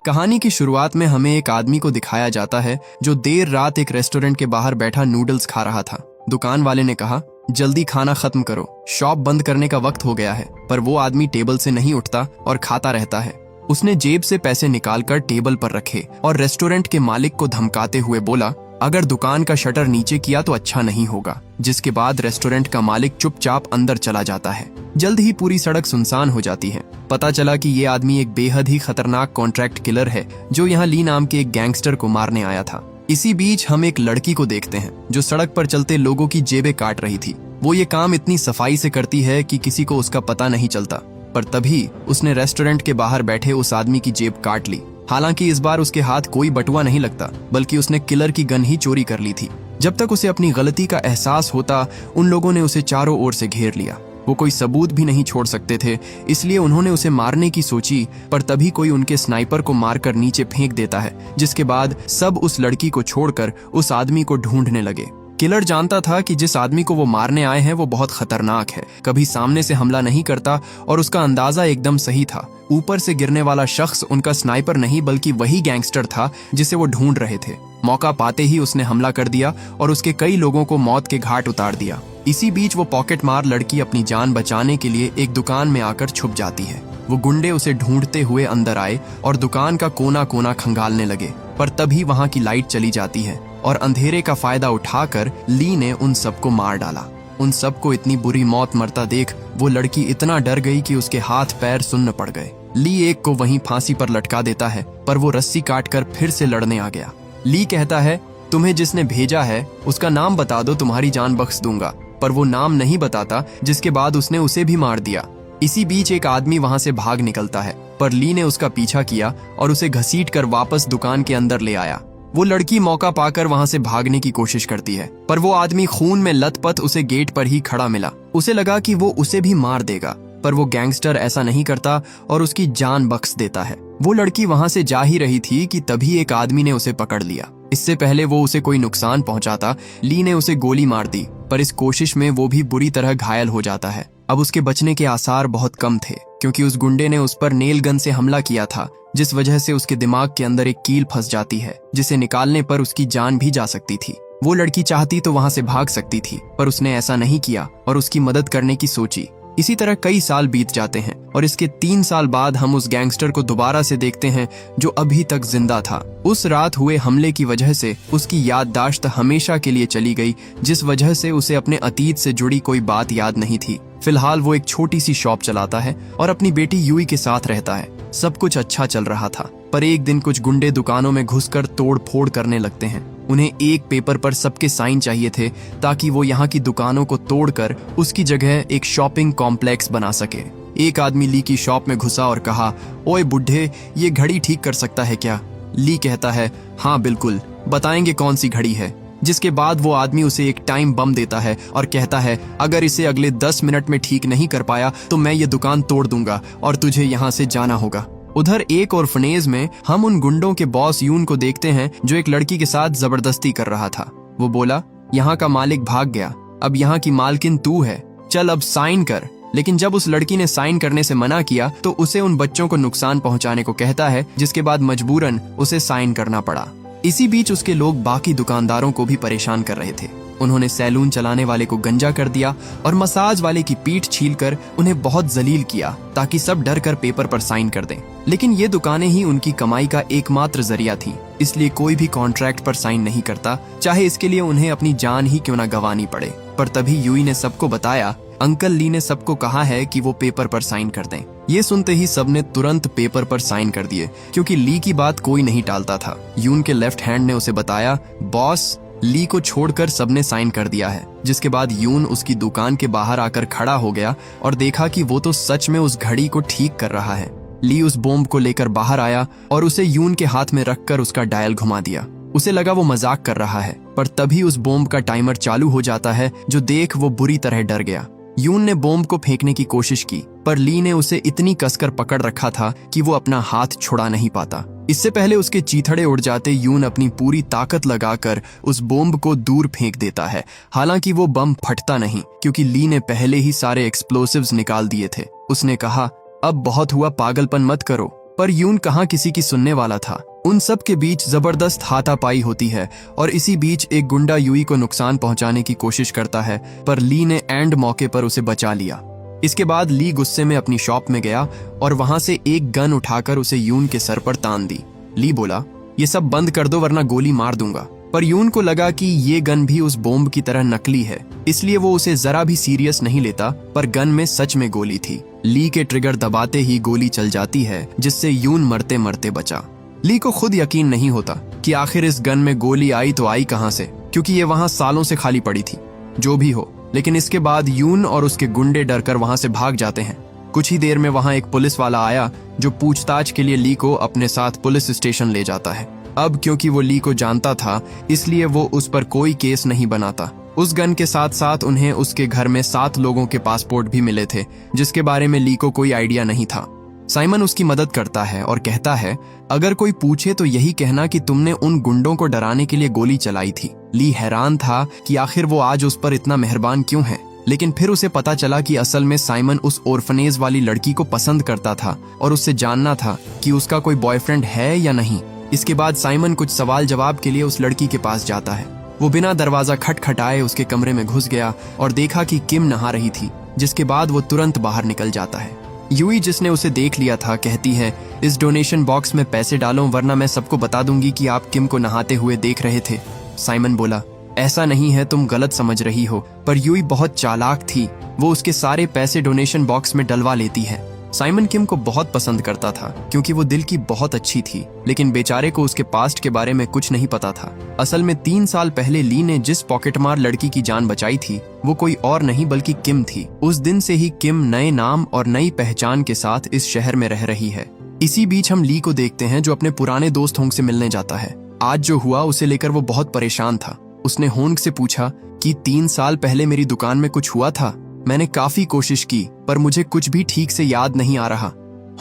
कहानी की शुरुआत में हमें एक आदमी को दिखाया जाता है जो देर रात एक रेस्टोरेंट के बाहर बैठा नूडल्स खा रहा था। दुकान वाले ने कहा, जल्दी खाना खत्म करो, शॉप बंद करने का वक्त हो गया है। पर वो आदमी टेबल से नहीं उठता और खाता रहता है। उसने जेब से पैसे निकालकर टेबल पर रखे और रेस्टोरेंट के मालिक को धमकाते हुए बोला, अगर दुकान का शटर नीचे किया तो अच्छा नहीं होगा। जिसके बाद रेस्टोरेंट का मालिक चुपचाप अंदर चला जाता है। जल्द ही पूरी सड़क सुनसान हो जाती है। पता चला कि ये आदमी एक बेहद ही खतरनाक कॉन्ट्रैक्ट किलर है जो यहाँ ली नाम के एक गैंगस्टर को मारने आया था। इसी बीच हम एक लड़की को देखते हैं जो सड़क पर चलते लोगों की जेबें काट रही थी। वो ये काम इतनी सफाई से करती है कि किसी को उसका पता नहीं चलता। पर तभी उसने रेस्टोरेंट के बाहर बैठे उस आदमी की जेब काट ली। हालांकि इस बार उसके हाथ कोई बटुआ नहीं लगता, बल्कि उसने किलर की गन ही चोरी कर ली थी। जब तक उसे अपनी गलती का एहसास होता, उन लोगों ने उसे चारों ओर से घेर लिया। वो कोई सबूत भी नहीं छोड़ सकते थे, इसलिए उन्होंने उसे मारने की सोची। पर तभी कोई उनके स्नाइपर को मारकर नीचे फेंक देता है, जिसके बाद सब उस लड़की को छोड़कर उस आदमी को ढूंढने लगे। किलर जानता था कि जिस आदमी को वो मारने आए हैं वो बहुत खतरनाक है, कभी सामने से हमला नहीं करता और उसका अंदाजा एकदम सही था। ऊपर से गिरने वाला शख्स उनका स्नाइपर नहीं बल्कि वही गैंगस्टर था जिसे वो ढूंढ रहे थे। मौका पाते ही उसने हमला कर दिया और उसके कई लोगों को मौत के घाट उतार दिया। इसी बीच वो पॉकेट मार लड़की अपनी जान बचाने के लिए एक दुकान में आकर छुप जाती है। वो गुंडे उसे ढूंढते हुए अंदर आए और दुकान का कोना कोना खंगालने लगे। पर तभी वहां की लाइट चली जाती है और अंधेरे का फायदा उठाकर ली ने उन सबको मार डाला। उन सबको इतनी बुरी मौत मरता देख वो लड़की इतना डर गई कि उसके हाथ पैर सुन्न पड़ गए। ली एक को वहीं फांसी पर लटका देता है, पर वो रस्सी काटकर फिर से लड़ने आ गया। ली कहता है, तुम्हें जिसने भेजा है उसका नाम बता दो, तुम्हारी जान बख्श दूंगा। पर वो नाम नहीं बताता, जिसके बाद उसने उसे भी मार दिया। इसी बीच एक आदमी वहां से भाग निकलता है, पर ली ने उसका पीछा किया और उसे घसीटकर वापस दुकान के अंदर ले आया। वो लड़की मौका पाकर वहां से भागने की कोशिश करती है, पर वो आदमी खून में लथपथ उसे गेट पर ही खड़ा मिला। उसे लगा कि वो उसे भी मार देगा, पर वो गैंगस्टर ऐसा नहीं करता और उसकी जान बख्श देता है। वो लड़की वहां से जा ही रही थी कि तभी एक आदमी ने उसे पकड़ लिया। इससे पहले वो उसे कोई नुकसान पहुंचाता, ली ने उसे गोली मार दी, पर इस कोशिश में वो भी बुरी तरह घायल हो जाता है। अब उसके बचने के आसार बहुत कम थे, क्योंकि उस गुंडे ने उस पर नेल गन से हमला किया था, जिस वजह से उसके दिमाग के अंदर एक कील फंस जाती है, जिसे निकालने पर उसकी जान भी जा सकती थी। वो लड़की चाहती तो वहां से भाग सकती थी, पर उसने ऐसा नहीं किया और उसकी मदद करने की सोची। इसी तरह कई साल बीत जाते हैं और इसके 3 साल बाद हम उस गैंगस्टर को दोबारा से देखते हैं जो अभी तक जिंदा था। उस रात हुए हमले की वजह से उसकी याददाश्त हमेशा के लिए चली गई, जिस वजह से उसे अपने अतीत से जुड़ी कोई बात याद नहीं थी। फिलहाल वो एक छोटी सी शॉप चलाता है और अपनी बेटी यूई के साथ रहता है। सब कुछ अच्छा चल रहा था, पर एक दिन कुछ गुंडे दुकानों में घुसकर तोड़ फोड़ करने लगते हैं। उन्हें एक पेपर पर सबके साइन चाहिए थे, ताकि वो यहाँ की दुकानों को तोड़कर उसकी जगह एक शॉपिंग कॉम्प्लेक्स बना सके। एक आदमी ली की शॉप में घुसा और कहा, ओए बुढ़े, ये घड़ी ठीक कर सकता है क्या? ली कहता है, हाँ बिल्कुल, बताएंगे कौन सी घड़ी है। जिसके बाद वो आदमी उसे एक टाइम बम देता है और कहता है, अगर इसे अगले 10 मिनट में ठीक नहीं कर पाया तो मैं ये दुकान तोड़ दूंगा और तुझे यहाँ से जाना होगा। उधर एक ऑर्फनेज में हम उन गुंडों के बॉस यून को देखते हैं जो एक लड़की के साथ जबरदस्ती कर रहा था। वो बोला, यहाँ का मालिक भाग गया, अब यहाँ की मालकिन तू है, चल अब साइन कर। लेकिन जब उस लड़की ने साइन करने से मना किया तो उसे उन बच्चों को नुकसान पहुंचाने को कहता है, जिसके बाद मजबूरन उसे साइन करना पड़ा। इसी बीच उसके लोग बाकी दुकानदारों को भी परेशान कर रहे थे। उन्होंने सैलून चलाने वाले को गंजा कर दिया और मसाज वाले की पीठ छीलकर उन्हें बहुत जलील किया, ताकि सब डर कर पेपर पर साइन कर दें। लेकिन ये दुकानें ही उनकी कमाई का एकमात्र जरिया थी, इसलिए कोई भी कॉन्ट्रैक्ट पर साइन नहीं करता, चाहे इसके लिए उन्हें अपनी जान ही क्यों न गंवानी पड़े। पर तभी यूई ने सबको बताया, अंकल ली ने सबको कहा है कि वो पेपर पर साइन कर दें। ये सुनते ही सबने तुरंत पेपर पर साइन कर दिए, क्योंकि ली की बात कोई नहीं टालता था। यून के लेफ्ट हैंड ने उसे बताया, बॉस, ली को छोड़कर सबने साइन कर दिया है। जिसके बाद यून उसकी दुकान के बाहर आकर खड़ा हो गया और देखा कि वो तो सच में उस घड़ी को ठीक कर रहा है। ली उस बॉम्ब को लेकर बाहर आया और उसे यून के हाथ में रखकर उसका डायल घुमा दिया। उसे लगा वो मजाक कर रहा है, पर तभी उस बॉम्ब का टाइमर चालू हो जाता है, जो देख वो बुरी तरह डर गया। यून ने बॉम्ब को फेंकने की कोशिश की, पर ली ने उसे इतनी कसकर पकड़ रखा था कि वो अपना हाथ छुड़ा नहीं पाता। इससे पहले उसके चीथड़े उड़ जाते यून अपनी पूरी ताकत लगाकर उस बॉम्ब को दूर फेंक देता है। हालांकि वो बम फटता नहीं, क्योंकि ली ने पहले ही सारे एक्सप्लोसिव्स निकाल दिए थे। उसने कहा, अब बहुत हुआ, पागलपन मत करो, पर यून कहाँ किसी की सुनने वाला था। उन सब के बीच जबरदस्त हाथापाई होती है और इसी बीच एक गुंडा यूई को नुकसान पहुंचाने की कोशिश करता है, पर ली ने एंड मौके पर उसे बचा लिया। इसके बाद ली गुस्से में अपनी शॉप में गया और वहां से एक गन उठाकर उसे यून के सर पर तान दी। ली बोला, ये सब बंद कर दो वरना गोली मार दूंगा। पर यून को लगा कि ये गन भी उस बॉम्ब की तरह नकली है, इसलिए वो उसे जरा भी सीरियस नहीं लेता, पर गन में सच में गोली थी। ली के ट्रिगर दबाते ही गोली चल जाती है, जिससे यून मरते मरते बचा। ली को खुद यकीन नहीं होता कि आखिर इस गन में गोली आई तो आई कहां से, क्योंकि ये वहां सालों से खाली पड़ी थी। जो भी हो, लेकिन इसके बाद यून और उसके गुंडे डरकर वहां से भाग जाते हैं। कुछ ही देर में वहां एक पुलिस वाला आया जो पूछताछ के लिए ली को अपने साथ पुलिस स्टेशन ले जाता है। अब क्योंकि वो ली को जानता था, इसलिए वो उस पर कोई केस नहीं बनाता। उस गन के साथ साथ उन्हें उसके घर में 7 लोगों के पासपोर्ट भी मिले थे, जिसके बारे में ली को कोई आइडिया नहीं था। साइमन उसकी मदद करता है और कहता है, अगर कोई पूछे तो यही कहना कि तुमने उन गुंडों को डराने के लिए गोली चलाई थी। ली हैरान था कि आखिर वो आज उस पर इतना मेहरबान क्यों है, लेकिन फिर उसे पता चला कि असल में साइमन उस ऑर्फनेज वाली लड़की को पसंद करता था और उससे जानना था कि उसका कोई बॉयफ्रेंड है या नहीं। इसके बाद साइमन कुछ सवाल जवाब के लिए उस लड़की के पास जाता है। वो बिना दरवाजा खटखटाए उसके कमरे में घुस गया और देखा कि किम नहा रही थी, जिसके बाद वो तुरंत बाहर निकल जाता है। यूई, जिसने उसे देख लिया था, कहती है, इस डोनेशन बॉक्स में पैसे डालो वरना मैं सबको बता दूंगी कि आप किम को नहाते हुए देख रहे थे। साइमन बोला, ऐसा नहीं है, तुम गलत समझ रही हो। पर यूई बहुत चालाक थी, वो उसके सारे पैसे डोनेशन बॉक्स में डलवा लेती है। साइमन किम को बहुत पसंद करता था क्योंकि वो दिल की बहुत अच्छी थी, लेकिन बेचारे को उसके पास्ट के बारे में कुछ नहीं पता था। असल में 3 साल पहले ली ने जिस पॉकेटमार लड़की की जान बचाई थी, वो कोई और नहीं बल्कि किम थी। उस दिन से ही किम नए नाम और नई पहचान के साथ इस शहर में रह रही है। इसी बीच हम ली को देखते हैं जो अपने पुराने दोस्त होंग से मिलने जाता है। आज जो हुआ उसे लेकर वो बहुत परेशान था। उसने होंग से पूछा कि 3 साल पहले मेरी दुकान में कुछ हुआ था। मैंने काफी कोशिश की पर मुझे कुछ भी ठीक से याद नहीं आ रहा।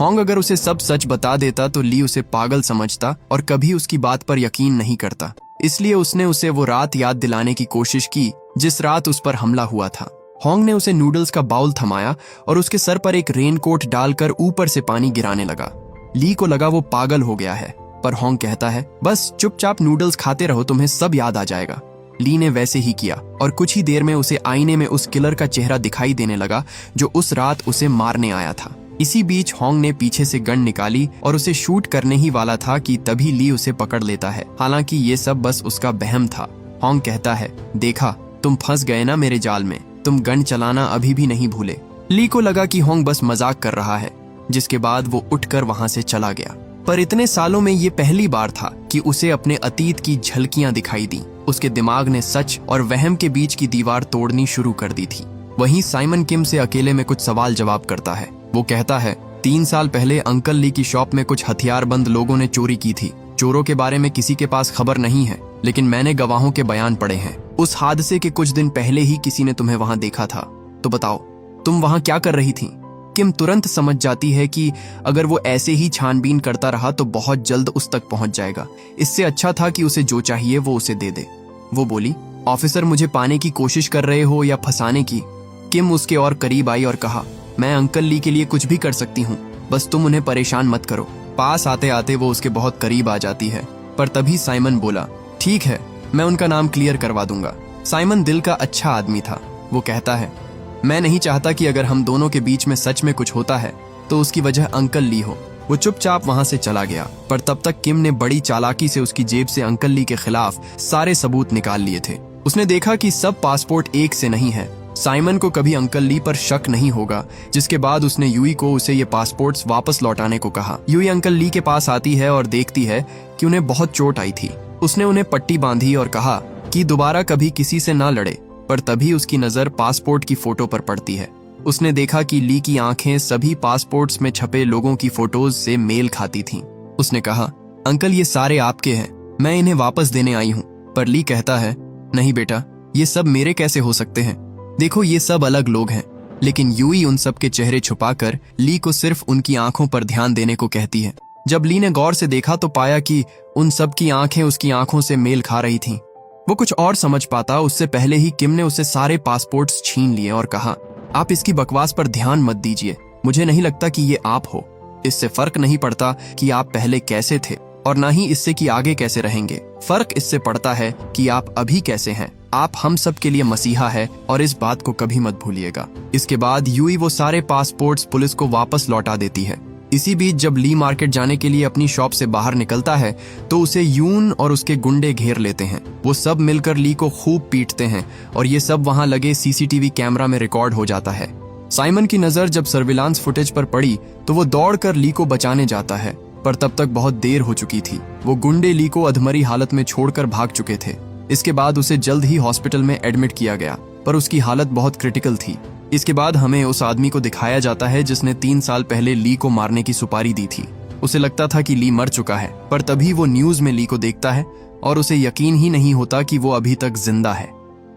होंग अगर उसे सब सच बता देता तो ली उसे पागल समझता और कभी उसकी बात पर यकीन नहीं करता। इसलिए उसने उसे वो रात याद दिलाने की कोशिश की जिस रात उस पर हमला हुआ था। होंग ने उसे नूडल्स का बाउल थमाया और उसके सर पर एक रेनकोट डालकर ऊपर से पानी गिराने लगा। ली को लगा वो पागल हो गया है, पर होंग कहता है, बस चुपचाप नूडल्स खाते रहो, तुम्हें सब याद आ जाएगा। ली ने वैसे ही किया और कुछ ही देर में उसे आईने में उस किलर का चेहरा दिखाई देने लगा जो उस रात उसे मारने आया था। इसी बीच होंग ने पीछे से गन निकाली और उसे शूट करने ही वाला था कि तभी ली उसे पकड़ लेता है। हालांकि ये सब बस उसका वहम था। होंग कहता है, देखा, तुम फंस गए ना मेरे जाल में, तुम गन चलाना अभी भी नहीं भूले। ली को लगा कि होंग बस मजाक कर रहा है, जिसके बाद वो उठकर वहां से चला गया। पर इतने सालों में ये पहली बार था कि उसे अपने अतीत की झलकियां दिखाई दी। उसके दिमाग ने सच और वहम के बीच की दीवार तोड़नी शुरू कर दी थी। वहीं साइमन किम से अकेले में कुछ सवाल जवाब करता है। वो कहता है, 3 साल पहले अंकल ली की शॉप में कुछ हथियारबंद लोगों ने चोरी की थी। चोरों के बारे में किसी के पास खबर नहीं है, लेकिन मैंने गवाहों के बयान पढ़े हैं। उस हादसे के कुछ दिन पहले ही किसी ने तुम्हें वहां देखा था। तो बताओ, तुम वहां क्या कर रही थी? किम तुरंत समझ जाती है कि अगर वो ऐसे ही छानबीन करता रहा तो बहुत जल्द उस तक पहुंच जाएगा। इससे अच्छा था कि उसे जो चाहिए वो उसे दे दे। वो बोली, ऑफिसर, मुझे पाने की कोशिश कर रहे हो या फंसाने की? किम उसके और करीब आई और कहा, मैं अंकल ली के लिए कुछ भी कर सकती हूँ, बस तुम उन्हें परेशान मत करो। पास आते आते वो उसके बहुत करीब आ जाती है, पर तभी साइमन बोला, ठीक है, मैं उनका नाम क्लियर करवा दूंगा। साइमन दिल का अच्छा आदमी था। वो कहता है, मैं नहीं चाहता कि अगर हम दोनों के बीच में सच में कुछ होता है तो उसकी वजह अंकल ली हो। वो चुपचाप वहां से चला गया, पर तब तक किम ने बड़ी चालाकी से उसकी जेब से अंकल ली के खिलाफ सारे सबूत निकाल लिए थे। उसने देखा कि सब पासपोर्ट एक से नहीं है। साइमन को कभी अंकल ली पर शक नहीं होगा, जिसके बाद उसने यूई को उसे ये पासपोर्ट्स वापस लौटाने को कहा। यूई अंकल ली के पास आती है और देखती है कि उन्हें बहुत चोट आई थी। उसने उन्हें पट्टी बांधी और कहा कि दोबारा कभी किसी से ना लड़े, पर तभी उसकी नजर पासपोर्ट की फोटो पर पड़ती है। उसने देखा कि ली की आंखें सभी पासपोर्ट्स में छपे लोगों की फोटोज से मेल खाती थीं। उसने कहा, अंकल, ये सारे आपके हैं, मैं इन्हें वापस देने आई हूँ। पर ली कहता है, नहीं बेटा, ये सब मेरे कैसे हो सकते हैं? देखो, ये सब अलग लोग हैं। लेकिन यूई उन सब के चेहरे छुपाकर ली को सिर्फ उनकी आंखों पर ध्यान देने को कहती है। जब ली ने गौर से देखा तो पाया कि उन सब की आंखें उसकी आंखों से मेल खा रही थीं। वो कुछ और समझ पाता उससे पहले ही किम ने उससे सारे पासपोर्ट्स छीन लिए और कहा, आप इसकी बकवास पर ध्यान मत दीजिए, मुझे नहीं लगता कि ये आप हो। इससे फर्क नहीं पड़ता कि आप पहले कैसे थे और ना ही इससे कि आगे कैसे रहेंगे। फर्क इससे पड़ता है कि आप अभी कैसे हैं। आप हम सब के लिए मसीहा है और इस बात को कभी मत भूलिएगा। इसके बाद यूई वो सारे पासपोर्ट्स पुलिस को वापस लौटा देती है। इसी बीच जब ली मार्केट जाने के लिए अपनी शॉप से बाहर निकलता है तो उसे यून और उसके गुंडे घेर लेते हैं। वो सब मिलकर ली को खूब पीटते हैं और ये सब वहां लगे सीसीटीवी कैमरा में रिकॉर्ड हो जाता है। साइमन की नजर जब सर्विलांस फुटेज पर पड़ी तो वो दौड़कर ली को बचाने जाता है, पर तब तक बहुत देर हो चुकी थी। वो गुंडे ली को अधमरी हालत में छोड़कर भाग चुके थे। इसके बाद उसे जल्द ही हॉस्पिटल में एडमिट किया गया, पर उसकी हालत बहुत क्रिटिकल थी। इसके बाद हमें उस आदमी को दिखाया जाता है जिसने 3 साल पहले ली को मारने की सुपारी दी थी। उसे लगता था कि ली मर चुका है, पर तभी वो न्यूज में ली को देखता है और उसे यकीन ही नहीं होता कि वो अभी तक जिंदा है।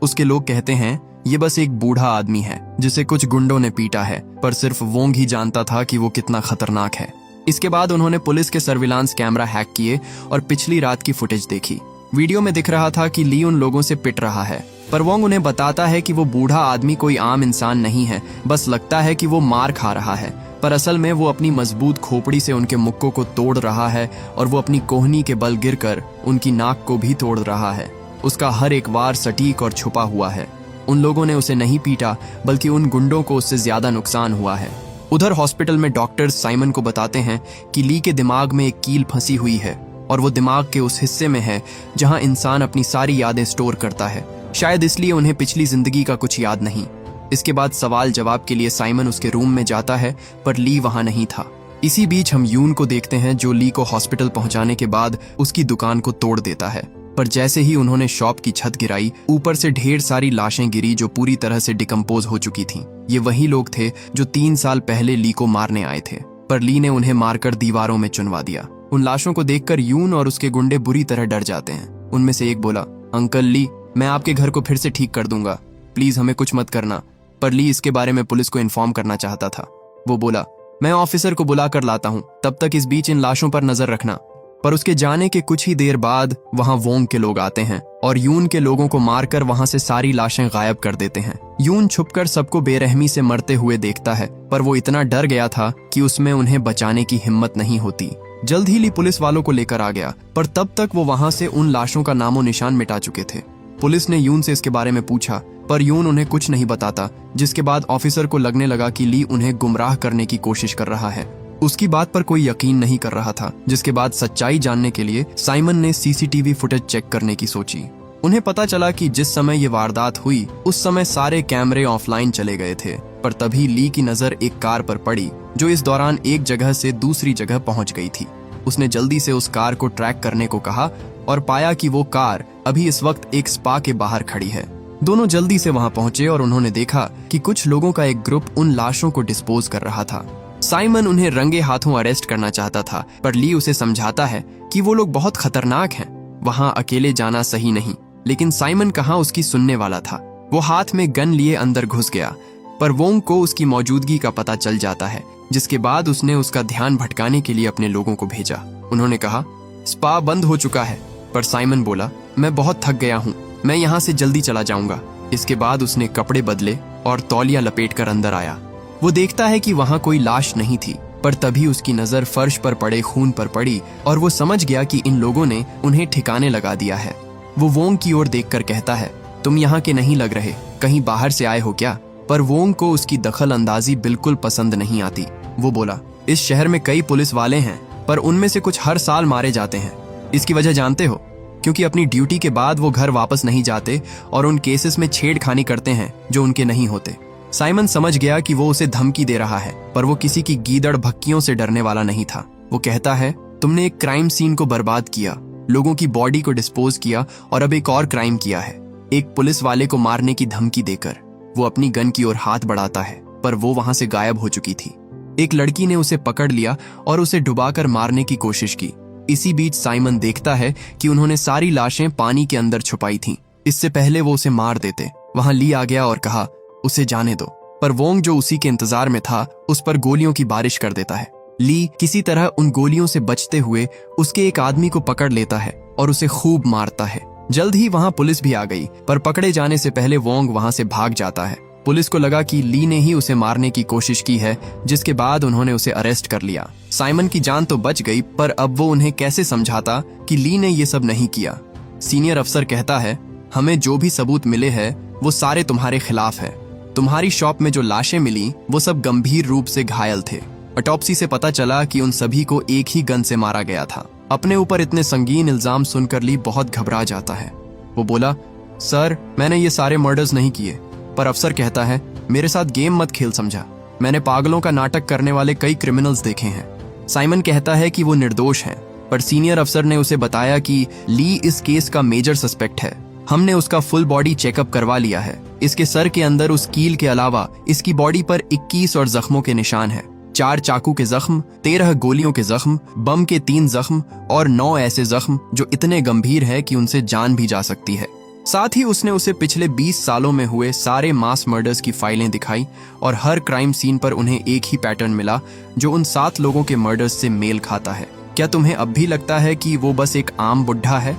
उसके लोग कहते हैं ये बस एक बूढ़ा आदमी है जिसे कुछ गुंडों ने पीटा है, पर सिर्फ वोंग ही जानता था कि वो कितना खतरनाक है। इसके बाद उन्होंने पुलिस के सर्विलांस कैमरा हैक किए और पिछली रात की फुटेज देखी। वीडियो में दिख रहा था कि ली उन लोगों से पिट रहा है, पर वोंग उन्हें बताता है कि वो बूढ़ा आदमी कोई आम इंसान नहीं है, बस लगता है कि वो मार खा रहा है, पर असल में वो अपनी मजबूत खोपड़ी से उनके मुक्कों को तोड़ रहा है और वो अपनी कोहनी के बल गिरकर उनकी नाक को भी तोड़ रहा है। उसका हर एक वार सटीक और छुपा हुआ है। उन लोगों ने उसे नहीं पीटा, बल्कि उन गुंडों को उससे ज्यादा नुकसान हुआ है। उधर हॉस्पिटल में डॉक्टर्स साइमन को बताते हैं कि ली के दिमाग में एक कील फंसी हुई है और वो दिमाग के उस हिस्से में है जहां इंसान अपनी सारी यादें स्टोर करता है। शायद इसलिए उन्हें पिछली जिंदगी का कुछ याद नहीं। इसके बाद सवाल जवाब के लिए साइमन उसके रूम में जाता है, पर ली वहां नहीं था। इसी बीच हम यून को देखते हैं जो ली को हॉस्पिटल पहुंचाने के बाद उसकी दुकान को तोड़ देता है, पर जैसे ही उन्होंने शॉप की छत गिराई, ऊपर से ढेर सारी लाशें गिरी जो पूरी तरह से डिकम्पोज हो चुकी थीं। ये वही लोग थे जो 3 साल पहले ली को मारने आए थे, पर ली ने उन्हें मारकर दीवारों में चुनवा दिया। उन लाशों को देखकर यून और उसके गुंडे बुरी तरह डर जाते हैं। उनमें से एक बोला, अंकल ली, मैं आपके घर को फिर से ठीक कर दूंगा, प्लीज हमें कुछ मत करना। पर ली इसके बारे में पुलिस को इन्फॉर्म करना चाहता था। वो बोला, मैं ऑफिसर को बुला कर लाता हूँ, तब तक इस बीच इन लाशों पर नजर रखना। पर उसके जाने के कुछ ही देर बाद वहां वोंग के लोग आते हैं और यून के लोगों को मारकर वहां से सारी लाशें गायब कर देते हैं। यून छुपकर सबको बेरहमी से मरते हुए देखता है, पर वो इतना डर गया था कि उसमें उन्हें बचाने की हिम्मत नहीं होती। जल्द ही ली पुलिस वालों को लेकर आ गया, पर तब तक वो वहां से उन लाशों का नामो निशान मिटा चुके थे। पुलिस ने यून से इसके बारे में पूछा, पर यून उन्हें कुछ नहीं बताता, जिसके बाद ऑफिसर को लगने लगा कि ली उन्हें गुमराह करने की कोशिश कर रहा है। उसकी बात पर कोई यकीन नहीं कर रहा था, जिसके बाद सच्चाई जानने के लिए साइमन ने सीसीटीवी फुटेज चेक करने की सोची। उन्हें पता चला कि जिस समय ये वारदात हुई उस समय सारे कैमरे ऑफलाइन चले गए थे, पर तभी ली की नजर एक कार पर पड़ी जो इस दौरान एक जगह से दूसरी जगह पहुंच गई थी। उसने जल्दी से उस कार को ट्रैक करने को कहा और पाया कि वो कार अभी इस वक्त एक स्पा के बाहर खड़ी है। दोनों जल्दी से वहां पहुंचे और उन्होंने देखा कि कुछ लोगों का एक ग्रुप उन लाशों को डिस्पोज कर रहा था। साइमन उन्हें रंगे हाथों अरेस्ट करना चाहता था, पर ली उसे समझाता है कि वो लोग बहुत खतरनाक हैं, वहां अकेले जाना सही नहीं। लेकिन साइमन कहाँ उसकी सुनने वाला था। वो हाथ में गन लिए अंदर घुस गया, पर वोंग को उसकी मौजूदगी का पता चल जाता है, जिसके बाद उसने उसका ध्यान भटकाने के लिए अपने लोगों को भेजा। उन्होंने कहा, स्पा बंद हो चुका है, पर साइमन बोला, मैं बहुत थक गया हूँ, मैं यहाँ से जल्दी चला जाऊंगा। इसके बाद उसने कपड़े बदले और तौलिया लपेटकर अंदर आया। वो देखता है कि वहां कोई लाश नहीं थी, पर तभी उसकी नजर फर्श पर पड़े खून पर पड़ी और वो समझ गया कि इन लोगों ने उन्हें ठिकाने लगा दिया है। वो वोंग की ओर देखकर कहता है, तुम यहाँ के नहीं लग रहे, कहीं बाहर से आए हो क्या? पर वोंग को उसकी दखल अंदाजी बिल्कुल पसंद नहीं आती। वो बोला, इस शहर में कई पुलिस वाले हैं, पर उनमें से कुछ हर साल मारे जाते हैं। इसकी वजह जानते हो? क्योंकि अपनी ड्यूटी के बाद वो घर वापस नहीं जाते और उन केसेस में छेड़खानी करते हैं जो उनके नहीं होते। साइमन समझ गया कि वो उसे धमकी दे रहा है, पर वो किसी की गीदड़ भक्कियों से डरने वाला नहीं था। वो कहता है, तुमने एक क्राइम सीन को बर्बाद किया, लोगों की बॉडी को डिस्पोज किया और अब एक और क्राइम किया है, एक पुलिस वाले को मारने की धमकी देकर। वो अपनी गन की ओर हाथ बढ़ाता है, पर वो वहां से गायब हो चुकी थी। एक लड़की ने उसे पकड़ लिया और उसे डुबाकर मारने की कोशिश की। इसी बीच साइमन देखता है कि उन्होंने सारी लाशें पानी के अंदर छुपाई थीं। इससे पहले वो उसे मार देते। वहां ली आ गया और कहा, उसे जाने दो, पर वोंग जो उसी के इंतजार में था उस पर गोलियों की बारिश कर देता है। ली किसी तरह उन गोलियों से बचते हुए उसके एक आदमी को पकड़ लेता है और उसे खूब मारता है। जल्द ही वहां पुलिस भी आ गई, पर पकड़े जाने से पहले वोंग वहां से भाग जाता है। पुलिस को लगा कि ली ने ही उसे मारने की कोशिश की है, जिसके बाद उन्होंने उसे अरेस्ट कर लिया। साइमन की जान तो बच गई, पर अब वो उन्हें कैसे समझाता कि ली ने ये सब नहीं किया। सीनियर अफसर कहता है, हमें जो भी सबूत मिले हैं वो सारे तुम्हारे खिलाफ है। तुम्हारी शॉप में जो लाशें मिली वो सब गंभीर रूप से घायल थे। ऑटोप्सी से पता चला कि उन सभी को एक ही गन से मारा गया था। अपने ऊपर इतने संगीन इल्जाम सुनकर ली बहुत घबरा जाता है। वो बोला, सर मैंने ये सारे मर्डर्स नहीं किए। पर अफसर कहता है, मेरे साथ गेम मत खेल समझा। मैंने पागलों का नाटक करने वाले कई क्रिमिनल्स देखे हैं। साइमन कहता है कि वो निर्दोष हैं, पर सीनियर अफसर ने उसे बताया कि ली इस केस का मेजर सस्पेक्ट है। हमने उसका फुल बॉडी चेकअप करवा लिया है। इसके सर के अंदर उस कील के अलावा इसकी बॉडी पर 21 और जख्मों के निशान हैं। 4 चाकू के जख्म, 13 गोलियों के जख्म, बम के 3 जख्म और 9 ऐसे जख्म जो इतने गंभीर है कि उनसे जान भी जा सकती है। साथ ही उसने उसे पिछले 20 सालों में हुए सारे मास मर्डर्स की फाइलें दिखाई और हर क्राइम सीन पर उन्हें एक ही पैटर्न मिला जो उन 7 लोगों के मर्डर्स से मेल खाता है। क्या तुम्हें अब भी लगता है कि वो बस एक आम बुढ़ा है?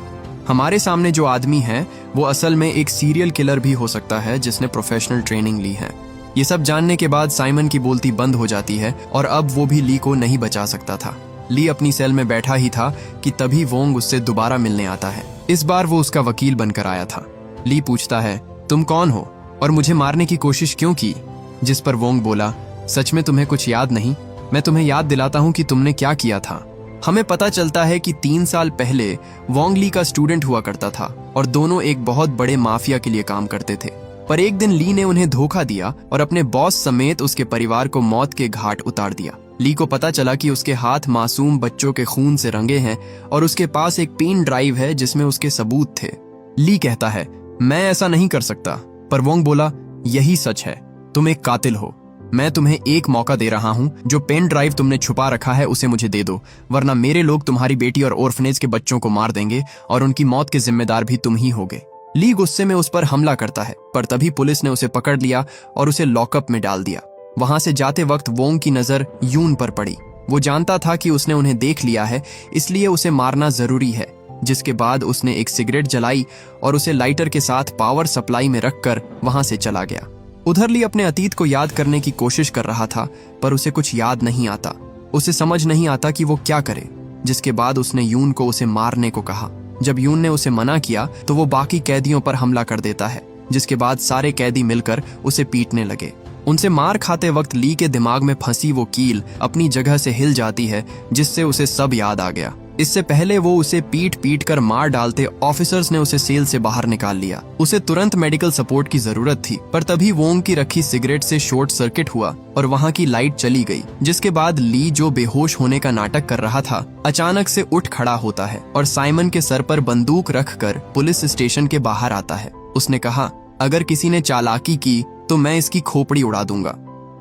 हमारे सामने जो आदमी है वो असल में एक सीरियल किलर भी हो सकता है जिसने प्रोफेशनल ट्रेनिंग ली है। ये सब जानने के बाद साइमन की बोलती बंद हो जाती है और अब वो भी ली को नहीं बचा सकता था। ली अपनी सेल में बैठा ही था कि तभी वोंग उससे दोबारा मिलने आता है। इस बार वो उसका वकील बनकर आया था। ली पूछता है, तुम कौन हो और मुझे मारने की कोशिश क्यों की? जिस पर वोंग बोला, सच में तुम्हें कुछ याद नहीं? मैं तुम्हें याद दिलाता हूँ कि तुमने क्या किया था। हमें पता चलता है कि 3 साल पहले वोंग ली का स्टूडेंट हुआ करता था और दोनों एक बहुत बड़े माफिया के लिए काम करते थे। पर एक दिन ली ने उन्हें धोखा दिया और अपने बॉस समेत उसके परिवार को मौत के घाट उतार दिया। ली को पता चला कि उसके हाथ मासूम बच्चों के खून से रंगे हैं और उसके पास एक पेन ड्राइव है जिसमें उसके सबूत थे। ली कहता है, मैं ऐसा नहीं कर सकता। पर वोंग बोला, यही सच है, तुम एक कातिल हो। मैं तुम्हें एक मौका दे रहा हूं। जो पेन ड्राइव तुमने छुपा रखा है उसे मुझे दे दो, वरना मेरे लोग तुम्हारी बेटी और ऑर्फनेज के बच्चों को मार देंगे और उनकी मौत के जिम्मेदार भी तुम ही होगे। ली गुस्से में उस पर हमला करता है, पर तभी पुलिस ने उसे पकड़ लिया और उसे लॉकअप में डाल दिया। वहां से जाते वक्त वोंग की नजर यून पर पड़ी। वो जानता था कि उसने उन्हें देख लिया है, इसलिए उसे मारना जरूरी है। जिसके बाद उसने एक सिगरेट जलाई और उसे लाइटर के साथ पावर सप्लाई में रखकर वहां से चला गया। उधर ली अपने अतीत को याद करने की कोशिश कर रहा था, पर उसे कुछ याद नहीं आता। उसे समझ नहीं आता कि वो क्या करे। जिसके बाद उसने यून को उसे मारने को कहा। जब यून ने उसे मना किया तो वो बाकी कैदियों पर हमला कर देता है, जिसके बाद सारे कैदी मिलकर उसे पीटने लगे। उनसे मार खाते वक्त ली के दिमाग में फंसी वो कील अपनी जगह से हिल जाती है, जिससे उसे सब याद आ गया। इससे पहले वो उसे पीट कर मार डालते ऑफिसर्स ने उसे सेल से बाहर निकाल लिया। उसे तुरंत मेडिकल सपोर्ट की जरूरत थी, पर तभी वोंग की रखी सिगरेट से शॉर्ट सर्किट हुआ और वहां की लाइट चली गई। जिसके बाद ली, जो बेहोश होने का नाटक कर रहा था, अचानक से उठ खड़ा होता है और साइमन के सर पर बंदूक रखकर पुलिस स्टेशन के बाहर आता है। उसने कहा, अगर किसी ने चालाकी की तो मैं इसकी खोपड़ी उड़ा दूंगा।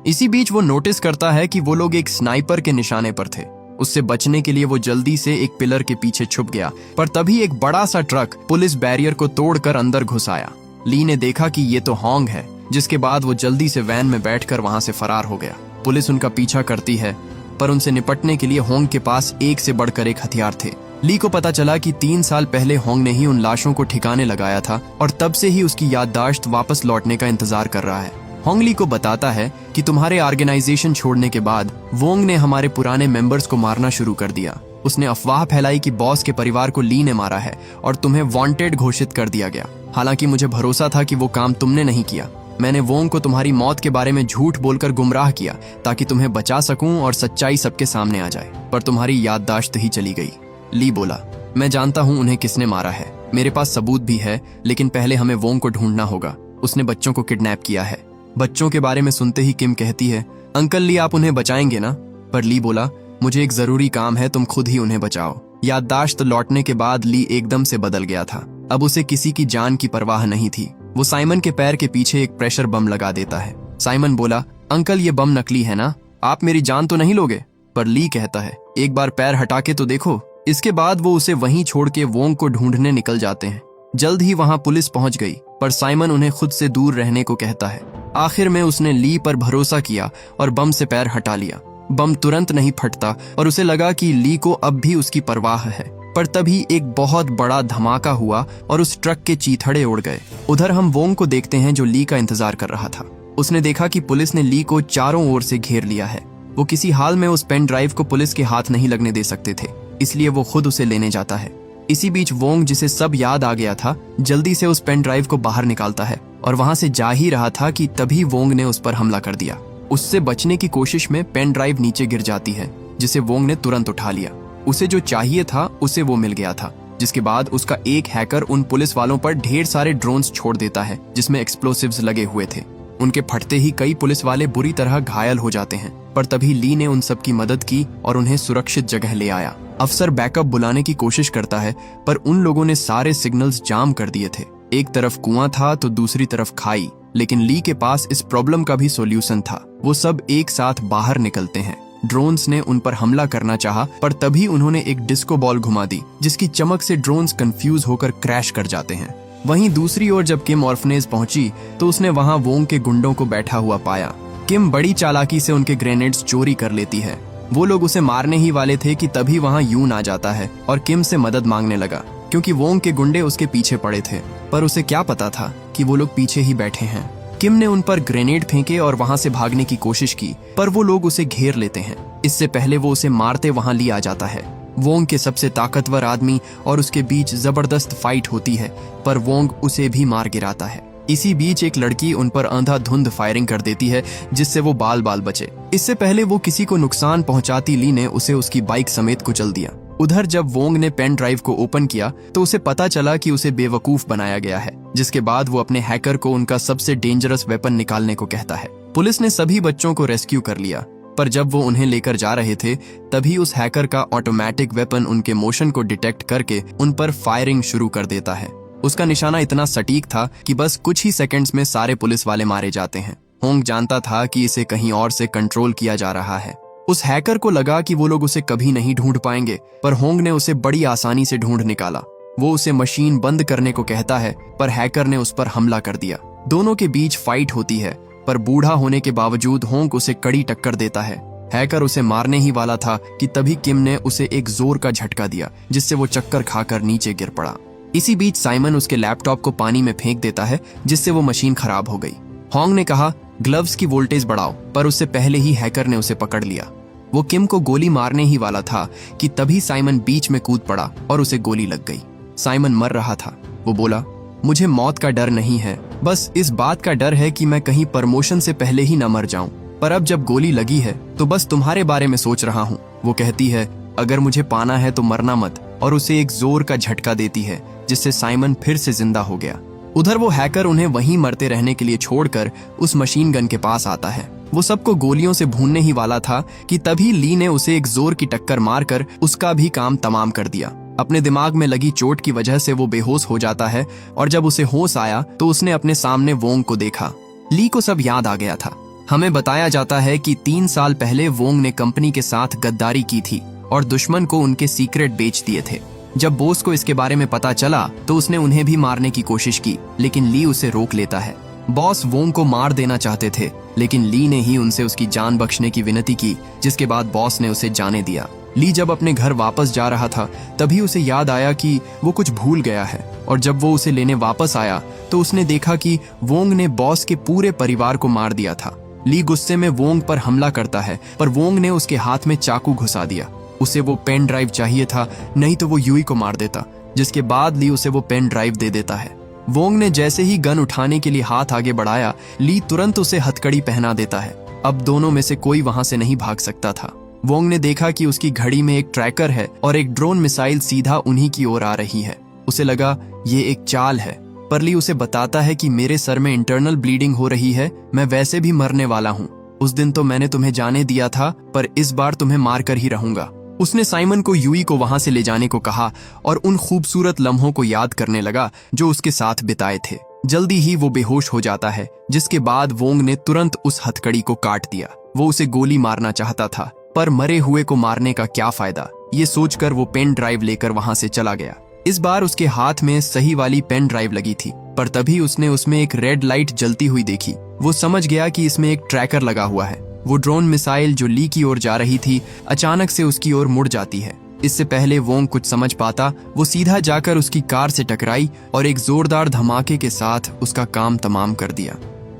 इसी बीच वो नोटिस करता है कि वो लोग एक स्नाइपर के निशाने पर थे। उससे बचने के लिए वो जल्दी से एक पिलर के पीछे छुप गया, पर तभी एक बड़ा सा ट्रक पुलिस बैरियर को तोड़कर अंदर घुस आया। ली ने देखा कि ये तो होंग है, जिसके बाद वो जल्दी से वैन में बैठकर वहां से फरार हो गया। पुलिस उनका पीछा करती है, पर उनसे निपटने के लिए होंग के पास एक से बढ़कर एक हथियार थे। ली को पता चला कि 3 साल पहले होंग ने ही उन लाशों को ठिकाने लगाया था और तब से ही उसकी याददाश्त वापस लौटने का इंतजार कर रहा है। होंग ली को बताता है कि तुम्हारे ऑर्गेनाइजेशन छोड़ने के बाद वोंग ने हमारे पुराने मेंबर्स को मारना शुरू कर दिया। उसने अफवाह फैलाई कि बॉस के परिवार को ली ने मारा है और तुम्हें वांटेड घोषित कर दिया गया। हालांकि मुझे भरोसा था कि वो काम तुमने नहीं किया। मैंने वोंग को तुम्हारी मौत के बारे में झूठ बोलकर गुमराह किया ताकि तुम्हें बचा सकूं और सच्चाई सबके सामने आ जाए, पर तुम्हारी याददाश्त ही चली गई। ली बोला, मैं जानता हूं उन्हें किसने मारा है। मेरे पास सबूत भी है, लेकिन पहले हमें वोंग को ढूंढना होगा। उसने बच्चों को किडनैप किया है। बच्चों के बारे में सुनते ही किम कहती है, अंकल ली, आप उन्हें बचाएंगे ना? पर ली बोला, मुझे एक जरूरी काम है, तुम खुद ही उन्हें बचाओ। याददाश्त लौटने के बाद ली एकदम से बदल गया था। अब उसे किसी की जान की परवाह नहीं थी। वो साइमन के पैर के पीछे एक प्रेशर बम लगा देता है। साइमन बोला, अंकल ये बम नकली है ना? आप मेरी जान तो नहीं लोगे? पर ली कहता है, एक बार पैर हटा के तो देखो। इसके बाद वो उसे वहीं छोड़ के वोंग को ढूंढने निकल जाते हैं। जल्द ही वहां पुलिस पहुंच गई, पर साइमन उन्हें खुद से दूर रहने को कहता है। आखिर में उसने ली पर भरोसा किया और बम से पैर हटा लिया। बम तुरंत नहीं फटता और उसे लगा कि ली को अब भी उसकी परवाह है, पर तभी एक बहुत बड़ा धमाका हुआ और उस ट्रक के चीथड़े उड़ गए। उधर हम वोंग को देखते हैं जो ली का इंतजार कर रहा था। उसने देखा कि पुलिस ने ली को चारों ओर से घेर लिया है। वो किसी हाल में उस पेन ड्राइव को पुलिस के हाथ नहीं लगने दे सकते थे, इसलिए वो खुद उसे लेने जाता है। इसी बीच वोंग, जिसे सब याद आ गया था, जल्दी से उस पेन ड्राइव को बाहर निकालता है और वहां से जा ही रहा था कि तभी वोंग ने उस पर हमला कर दिया। उससे बचने की कोशिश में पेन ड्राइव नीचे गिर जाती है, जिसे वोंग ने तुरंत उठा लिया। उसे जो चाहिए था उसे वो मिल गया था, जिसके बाद उसका एक हैकर उन पुलिस वालों पर ढेर सारे ड्रोन्स छोड़ देता है जिसमें एक्सप्लोसिव्स लगे हुए थे। उनके फटते ही कई पुलिस वाले बुरी तरह घायल हो जाते हैं, पर तभी ली ने उन सब की मदद की और उन्हें सुरक्षित जगह ले आया। अफसर बैकअप बुलाने की कोशिश करता है, पर उन लोगों ने सारे सिग्नल्स जाम कर दिए थे। एक तरफ कुआं था तो दूसरी तरफ खाई, लेकिन ली के पास इस प्रॉब्लम का भी सॉल्यूशन था। वो सब एक साथ बाहर निकलते हैं। ड्रोन्स ने उन पर हमला करना चाहा, पर तभी उन्होंने एक डिस्को बॉल घुमा दी, जिसकी चमक से ड्रोन्स कंफ्यूज होकर क्रैश कर जाते हैं। वहीं दूसरी ओर जब किम ऑर्फनेज पहुंची तो उसने वहां वोंग के गुंडों को बैठा हुआ पाया। किम बड़ी चालाकी से उनके ग्रेनेड्स चोरी कर लेती है। वो लोग उसे मारने ही वाले थे कि तभी वहां यून आ जाता है और किम से मदद मांगने लगा, क्योंकि वोंग के गुंडे उसके पीछे पड़े थे। पर उसे क्या पता था कि वो लोग पीछे ही बैठे हैं। किम ने उन पर ग्रेनेड फेंके और वहां से भागने की कोशिश की, पर वो लोग उसे घेर लेते हैं। इससे पहले वो उसे मारते वहां ली आ जाता है। वोंग के सबसे ताकतवर आदमी और उसके बीच जबरदस्त फाइट होती है, पर वोंग उसे भी मार गिराता है। इसी बीच एक लड़की उन पर अंधाधुंध फायरिंग कर देती है, जिससे वो बाल बाल बचे। इससे पहले वो किसी को नुकसान पहुंचाती ली ने उसे उसकी बाइक समेत कुचल दिया। उधर जब वोंग ने पेन ड्राइव को ओपन किया तो उसे पता चला कि उसे बेवकूफ बनाया गया है, जिसके बाद वो अपने हैकर को उनका सबसे डेंजरस वेपन निकालने को कहता है। पुलिस ने सभी बच्चों को रेस्क्यू कर लिया, पर जब वो उन्हें लेकर जा रहे थे तभी उस हैकर का ऑटोमेटिक वेपन उनके मोशन को डिटेक्ट करके उन पर फायरिंग शुरू कर देता है। उसका निशाना इतना सटीक था कि बस कुछ ही सेकंड्स में सारे पुलिस वाले मारे जाते हैं। होंग जानता था कि इसे कहीं और से कंट्रोल किया जा रहा है। उस हैकर को लगा कि वो लोग उसे कभी नहीं ढूंढ पाएंगे, पर होंग ने उसे बड़ी आसानी से ढूंढ निकाला। वो उसे मशीन बंद करने को कहता है, पर हैकर ने उस पर हमला कर दिया। दोनों के बीच फाइट होती है, पर बूढ़ा होने के बावजूद होंग उसे कड़ी टक्कर देता है। हैकर उसे मारने ही वाला था कि तभी किम ने उसे एक जोर का झटका दिया, जिससे वो चक्कर खाकर नीचे गिर पड़ा। इसी बीच साइमन उसके लैपटॉप को पानी में फेंक देता है, जिससे वो मशीन खराब हो गई। होंग ने कहा, ग्लव्स की वोल्टेज बढ़ाओ, पर उससे पहले ही हैकर ने उसे पकड़ लिया। वो किम को गोली मारने ही वाला था कि तभी साइमन बीच में कूद पड़ा और उसे गोली लग गई। साइमन मर रहा था। वो बोला, मुझे मौत का डर नहीं है, बस इस बात का डर है कि मैं कहीं प्रमोशन से पहले ही न मर जाऊं। पर अब जब गोली लगी है तो बस तुम्हारे बारे में सोच रहा हूं। वो कहती है, अगर मुझे पाना है तो मरना मत, और उसे एक जोर का झटका देती है, जिससे साइमन फिर से जिंदा हो गया। उधर वो हैकर उन्हें वहीं मरते रहने के लिए छोड़कर उस मशीन गन के पास आता है। वो सबको गोलियों से भूनने ही वाला था कि तभी ली ने उसे एक जोर की टक्कर मारकर उसका भी काम तमाम कर दिया। अपने दिमाग में लगी चोट की वजह से वो बेहोश हो जाता है, और जब उसे होश आया तो उसने अपने सामने वोंग को देखा। ली को सब याद आ गया था। हमें बताया जाता है कि 3 साल पहले वोंग ने कंपनी के साथ गद्दारी की थी और दुश्मन को उनके सीक्रेट बेच दिए थे। जब बॉस को इसके बारे में पता चला तो उसने उन्हें भी मारने की कोशिश की, लेकिन ली उसे रोक लेता है। बॉस वोंग को मार देना चाहते थे, लेकिन ली ने ही उनसे उसकी जान बख्शने की विनती की, जिसके बाद बॉस ने उसे जाने दिया। ली जब अपने घर वापस जा रहा था तभी उसे याद आया कि वो कुछ भूल गया है, और जब वो उसे लेने वापस आया तो उसने देखा कि वोंग ने बॉस के पूरे परिवार को मार दिया था। ली गुस्से में वोंग पर हमला करता है, पर वोंग ने उसके हाथ में चाकू घुसा दिया। उसे वो पेन ड्राइव चाहिए था, नहीं तो वो यूई को मार देता, जिसके बाद ली उसे वो पेन ड्राइव दे देता है। वोंग ने जैसे ही गन उठाने के लिए हाथ आगे बढ़ाया, ली तुरंत उसे हथकड़ी पहना देता है। अब दोनों में से कोई वहां से नहीं भाग सकता था। वोंग ने देखा कि उसकी घड़ी में एक ट्रैकर है और एक ड्रोन मिसाइल सीधा उन्हीं की ओर आ रही है। उसे लगा ये एक चाल है, पर ली उसे बताता है कि मेरे सर में इंटरनल ब्लीडिंग हो रही है, मैं वैसे भी मरने वाला हूँ। उस दिन तो मैंने तुम्हें जाने दिया था, पर इस बार तुम्हें मार कर ही रहूंगा। उसने साइमन को यूई को वहां से ले जाने को कहा और उन खूबसूरत लम्हों को याद करने लगा जो उसके साथ बिताए थे। जल्दी ही वो बेहोश हो जाता है, जिसके बाद वोंग ने तुरंत उस हथकड़ी को काट दिया। वो उसे गोली मारना चाहता था, पर मरे हुए को मारने का क्या फायदा, ये सोचकर वो पेन ड्राइव लेकर वहां से चला गया। इस बार उसके हाथ में सही वाली पेन ड्राइव लगी थी, पर तभी उसने उसमें एक रेड लाइट जलती हुई देखी। वो समझ गया कि इसमें एक ट्रैकर लगा हुआ है। वो ड्रोन मिसाइल जो ली की ओर जा रही थी अचानक से उसकी ओर मुड़ जाती है। इससे पहले वोंग कुछ समझ पाता, वो सीधा जाकर उसकी कार से टकराई और एक जोरदार धमाके के साथ उसका काम तमाम कर दिया।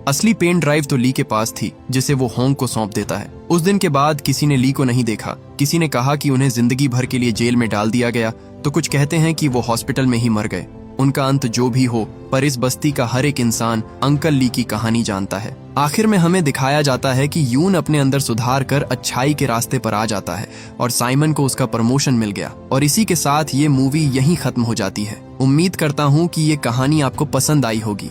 असली पेन ड्राइव तो ली के पास थी, जिसे वो होंग को सौंप देता है। उस दिन के बाद किसी ने ली को नहीं देखा। किसी ने कहा कि उन्हें जिंदगी भर के लिए जेल में डाल दिया गया, तो कुछ कहते हैं कि वो हॉस्पिटल में ही मर गए। उनका अंत जो भी हो, पर इस बस्ती का हर एक इंसान अंकल ली की कहानी जानता है। आखिर में हमें दिखाया जाता है कि यून अपने अंदर सुधार कर अच्छाई के रास्ते पर आ जाता है और साइमन को उसका प्रमोशन मिल गया। और इसी के साथ ये मूवी यहीं खत्म हो जाती है। उम्मीद करता हूँ कि ये कहानी आपको पसंद आई होगी।